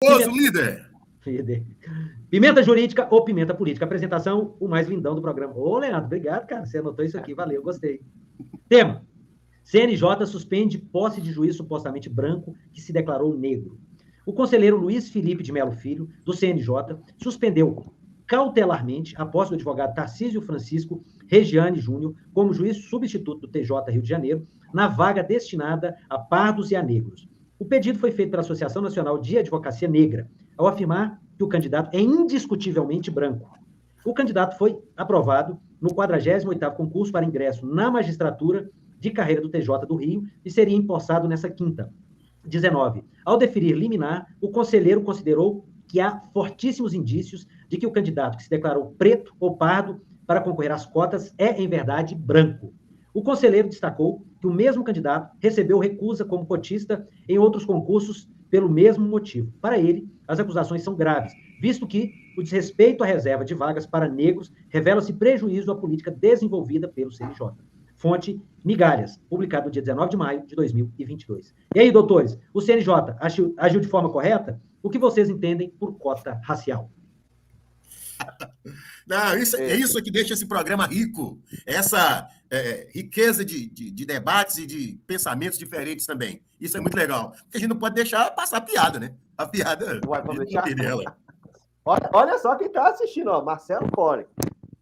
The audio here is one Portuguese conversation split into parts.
Pozo, líder! Pimenta jurídica ou pimenta política? Apresentação, o mais lindão do programa. Ô, Leandro, obrigado, cara. Você anotou isso aqui, valeu, gostei. Tema. CNJ suspende posse de juiz supostamente branco que se declarou negro. O conselheiro Luiz Felipe de Melo Filho, do CNJ, suspendeu cautelarmente a posse do advogado Tarcísio Francisco Regiane Júnior como juiz substituto do TJ Rio de Janeiro, na vaga destinada a pardos e a negros. O pedido foi feito pela Associação Nacional de Advocacia Negra, ao afirmar que o candidato é indiscutivelmente branco. O candidato foi aprovado no 48º concurso para ingresso na magistratura de carreira do TJ do Rio e seria empossado nessa quinta. 19. Ao deferir liminar, o conselheiro considerou que há fortíssimos indícios de que o candidato que se declarou preto ou pardo para concorrer às cotas é, em verdade, branco. O conselheiro destacou que o mesmo candidato recebeu recusa como cotista em outros concursos pelo mesmo motivo. Para ele, as acusações são graves, visto que o desrespeito à reserva de vagas para negros revela-se prejuízo à política desenvolvida pelo CNJ. Fonte Migalhas, publicado no dia 19 de maio de 2022. E aí, doutores, o CNJ agiu de forma correta? O que vocês entendem por cota racial? Não, é isso que deixa esse programa rico. Essa riqueza de debates e de pensamentos diferentes também. Isso é muito legal. Porque a gente não pode deixar passar a piada, né? A piada. Vamos deixar ela. Olha só quem está assistindo, ó, Marcelo Poli,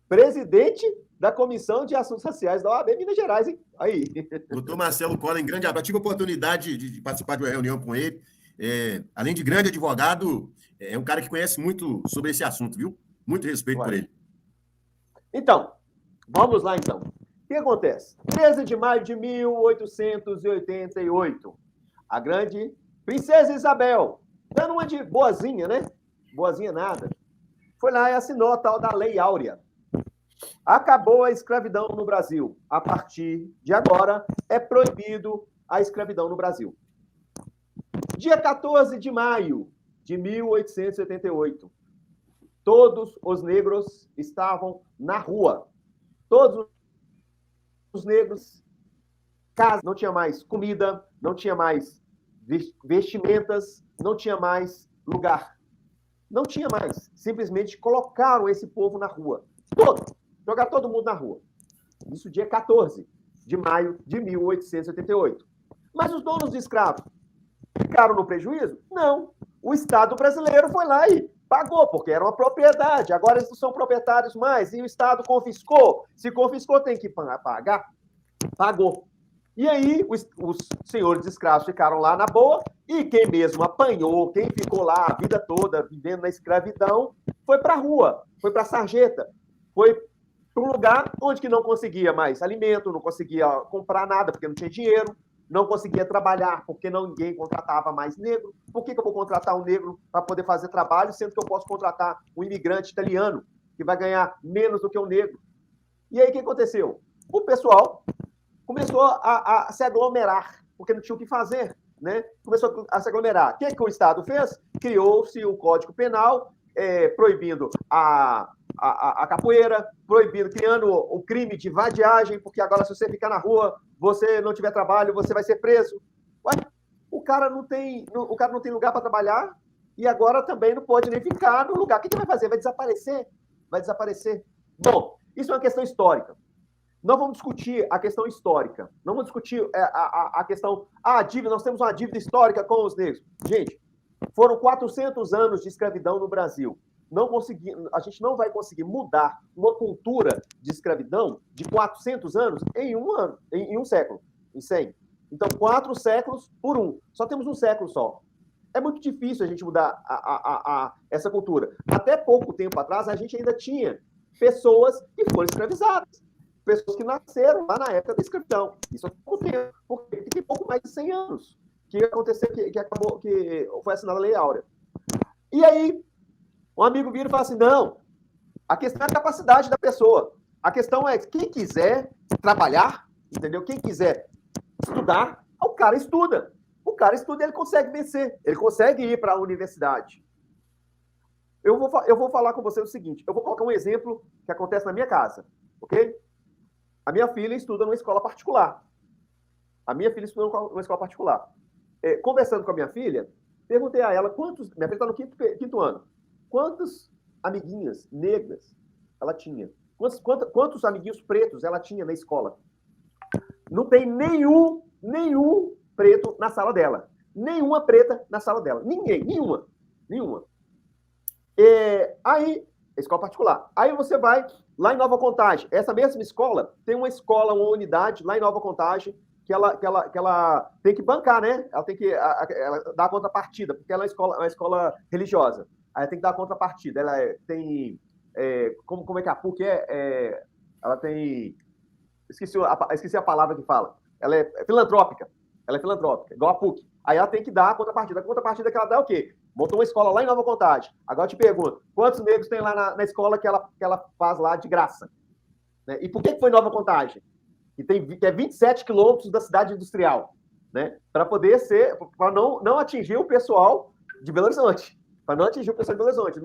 presidente da Comissão de Assuntos Raciais da OAB Minas Gerais, hein? Aí. Doutor Marcelo Collin, grande abraço. Tive a oportunidade de participar de uma reunião com ele. Além de grande advogado, é um cara que conhece muito sobre esse assunto, viu? Muito respeito por ele. Então, vamos lá, então. O que acontece? 13 de maio de 1888, a grande Princesa Isabel, dando uma de boazinha, né? Boazinha nada. Foi lá e assinou a tal da Lei Áurea. Acabou a escravidão no Brasil. A partir de agora, é proibido a escravidão no Brasil. Dia 14 de maio de 1888, todos os negros estavam na rua. Todos os negros, casa, não tinha mais comida, não tinha mais vestimentas, não tinha mais lugar. Não tinha mais. Simplesmente colocaram esse povo na rua. Jogaram todo mundo na rua. Isso dia 14 de maio de 1888. Mas os donos de escravos ficaram no prejuízo? Não. O Estado brasileiro foi lá e pagou, porque era uma propriedade. Agora eles não são proprietários mais. E o Estado confiscou. Se confiscou, tem que pagar. Pagou. E aí, os senhores de escravos ficaram lá na boa, e quem mesmo apanhou, quem ficou lá a vida toda vivendo na escravidão, foi para a rua, foi para a sarjeta, foi para um lugar onde que não conseguia mais alimento, não conseguia comprar nada, porque não tinha dinheiro, não conseguia trabalhar, porque ninguém contratava mais negro. Por que eu vou contratar um negro para poder fazer trabalho, sendo que eu posso contratar um imigrante italiano, que vai ganhar menos do que um negro? E aí, o que aconteceu? O pessoal começou a se aglomerar, porque não tinha o que fazer, né? Começou a se aglomerar. O que o Estado fez? Criou-se o Código Penal, proibindo a capoeira, criando o crime de vadiagem, porque agora, se você ficar na rua, você não tiver trabalho, você vai ser preso. Ué, o cara não tem lugar para trabalhar e agora também não pode nem ficar no lugar. O que vai fazer? Vai desaparecer? Vai desaparecer. Bom, isso é uma questão histórica. Não vamos discutir a questão histórica. Não vamos discutir a questão... a dívida, nós temos uma dívida histórica com os negros. Gente, foram 400 anos de escravidão no Brasil. A gente não vai conseguir mudar uma cultura de escravidão de 400 anos em um ano, em um século, em 100. Então, 4 séculos por um. Só temos um século só. É muito difícil a gente mudar essa cultura. Até pouco tempo atrás, a gente ainda tinha pessoas que foram escravizadas. Pessoas que nasceram lá na época da escravidão. Isso há pouco tempo, porque tem pouco mais de 100 anos que aconteceu, que foi assinada a Lei Áurea. E aí, um amigo vira e fala assim, não, a questão é a capacidade da pessoa. A questão é, quem quiser trabalhar, entendeu? Quem quiser estudar, o cara estuda. O cara estuda e ele consegue vencer. Ele consegue ir para a universidade. Eu vou falar com você o seguinte, eu vou colocar um exemplo que acontece na minha casa, ok? A minha filha estuda numa escola particular. Conversando com a minha filha, Perguntei a ela minha filha está no quinto ano, quantos amiguinhas negras ela tinha? Quantos amiguinhos pretos ela tinha na escola? Não tem nenhum preto na sala dela. Nenhuma preta na sala dela. Nenhuma. Aí, escola particular. Aí você vai lá em Nova Contagem. Essa mesma escola tem uma unidade lá em Nova Contagem que ela tem que bancar, né? Ela tem que ela dar a contrapartida, porque ela é uma escola religiosa. Aí tem que dar a contrapartida. Ela tem... como é que a PUC é? Ela tem... Esqueci a palavra que fala. Ela é filantrópica. Igual a PUC. Aí ela tem que dar a contrapartida. A contrapartida que ela dá é o quê? Montou uma escola lá em Nova Contagem. Agora eu te pergunto, quantos negros tem lá na escola que ela faz lá de graça? Né? E por que foi Nova Contagem? Que é 27 quilômetros da cidade industrial. Né? Para não atingir o pessoal de Belo Horizonte. Para não atingir o pessoal de Belo Horizonte.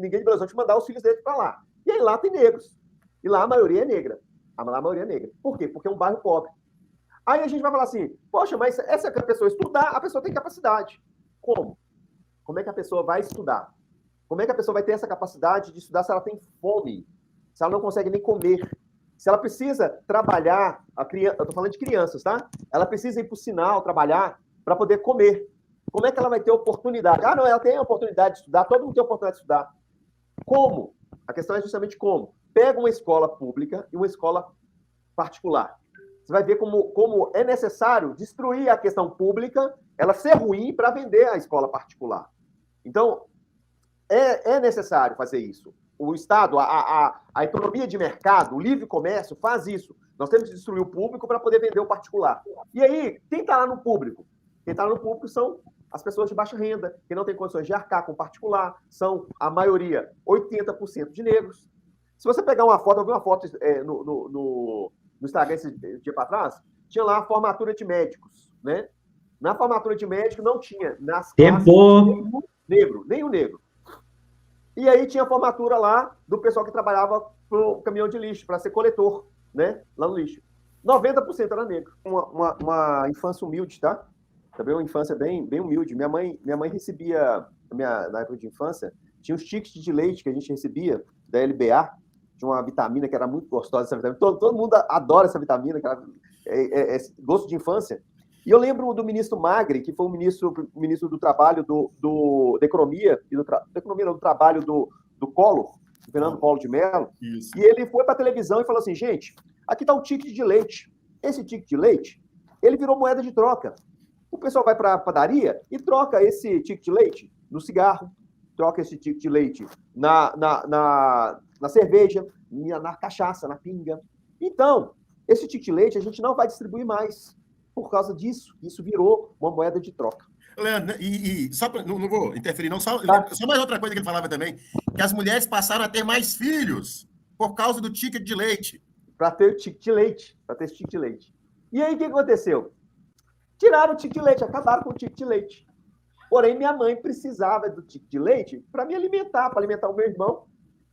Ninguém de Belo Horizonte mandar os filhos deles para lá. E aí lá tem negros. E lá a maioria é negra. A maioria é negra. Por quê? Porque é um bairro pobre. Aí a gente vai falar assim, poxa, mas essa que a pessoa estudar, a pessoa tem capacidade. Como? Como é que a pessoa vai estudar? Como é que a pessoa vai ter essa capacidade de estudar se ela tem fome? Se ela não consegue nem comer? Se ela precisa trabalhar, eu estou falando de crianças, tá? Ela precisa ir para o sinal, trabalhar, para poder comer. Como é que ela vai ter oportunidade? Ah, não, ela tem a oportunidade de estudar, todo mundo tem a oportunidade de estudar. Como? A questão é justamente como. Pega uma escola pública e uma escola particular. Você vai ver como é necessário destruir a questão pública, ela ser ruim para vender a escola particular. Então, é necessário fazer isso. O Estado, a economia de mercado, o livre comércio faz isso. Nós temos que destruir o público para poder vender o particular. E aí, quem está lá no público? Quem está no público são as pessoas de baixa renda, que não têm condições de arcar com o particular, são, a maioria, 80% de negros. Se você pegar uma foto, eu vi uma foto no Instagram esse dia para trás, tinha lá a formatura de médicos, né? Na formatura de médico não tinha nas classes nenhum negro. E aí tinha a formatura lá do pessoal que trabalhava pro caminhão de lixo, para ser coletor, né? Lá no lixo. 90% era negro. Uma infância humilde, tá? Também uma infância bem humilde. Minha mãe recebia, na época de infância, tinha os tickets de leite que a gente recebia da LBA, de uma vitamina que era muito gostosa, essa vitamina. Todo mundo adora essa vitamina, que é gosto de infância. E eu lembro do ministro Magri, que foi o ministro do Trabalho, da Economia, do Trabalho do Collor, do Fernando Collor de Mello. Isso. E ele foi para a televisão e falou assim, gente, aqui está o ticket de leite. Esse ticket de leite, ele virou moeda de troca. O pessoal vai para a padaria e troca esse ticket de leite no cigarro, troca esse ticket de leite na cerveja, na cachaça, na pinga. Então, esse ticket de leite a gente não vai distribuir mais por causa disso. Isso virou uma moeda de troca. Leandro, e só pra, não vou interferir, não, só mais outra coisa que ele falava também, que as mulheres passaram a ter mais filhos por causa do ticket de leite. Para ter ticket de leite. E aí, o que aconteceu? Tiraram o ticket de leite, acabaram com o ticket de leite. Porém, minha mãe precisava do ticket de leite para me alimentar, para alimentar o meu irmão.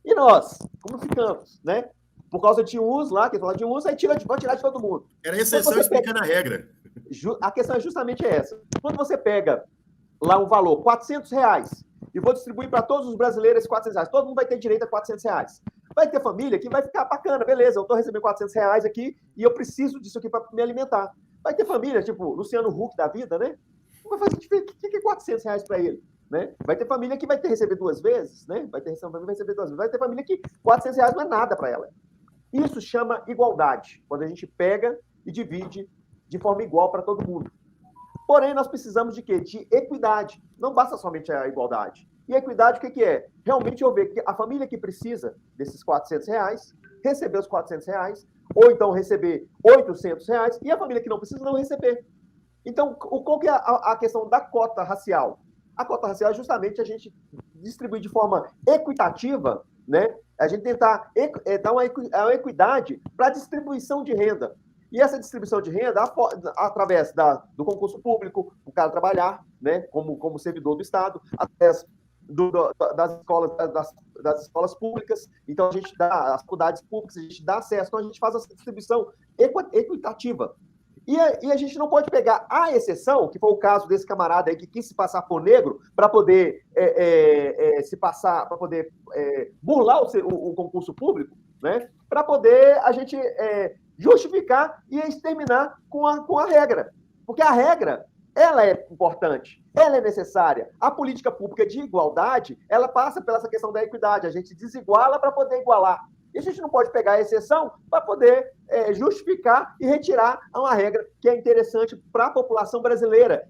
E nós, como ficamos, né? Por causa de uso lá, que fala de uso, aí pode tirar de todo mundo. Era exceção explicando a regra. A questão é justamente essa. Quando você pega lá um valor, R$400, e vou distribuir para todos os brasileiros esses R$400, todo mundo vai ter direito a R$400. Vai ter família que vai ficar bacana, beleza, eu estou recebendo R$400 aqui e eu preciso disso aqui para me alimentar. Vai ter família, tipo Luciano Huck da vida, né? Não vai fazer diferença. O que é R$400 para ele? Né? Vai ter família que vai ter receber 2 vezes, né? Vai ter receber 2 vezes. Vai ter família que R$400 não é nada para ela. Isso chama igualdade, quando a gente pega e divide de forma igual para todo mundo. Porém, nós precisamos de quê? De equidade. Não basta somente a igualdade. E a equidade, o que é? Realmente eu ver que a família que precisa desses R$400, receber os R$400, ou então receber R$800, e a família que não precisa não receber. Então, qual que é a questão da cota racial? A cota racial é justamente a gente distribuir de forma equitativa, né? A gente tentar dar uma equidade para a distribuição de renda. E essa distribuição de renda, através do concurso público, o cara trabalhar, né, como servidor do Estado, através das escolas públicas, então a gente dá as faculdades públicas, a gente dá acesso, então a gente faz essa distribuição equitativa. E a gente não pode pegar a exceção, que foi o caso desse camarada aí que quis se passar por negro para poder se passar, para poder burlar o concurso público, né? Para poder a gente justificar e exterminar com a regra. Porque a regra, ela é importante, ela é necessária. A política pública de igualdade, ela passa pela essa questão da equidade. A gente desiguala para poder igualar. E a gente não pode pegar a exceção para poder justificar e retirar uma regra que é interessante para a população brasileira.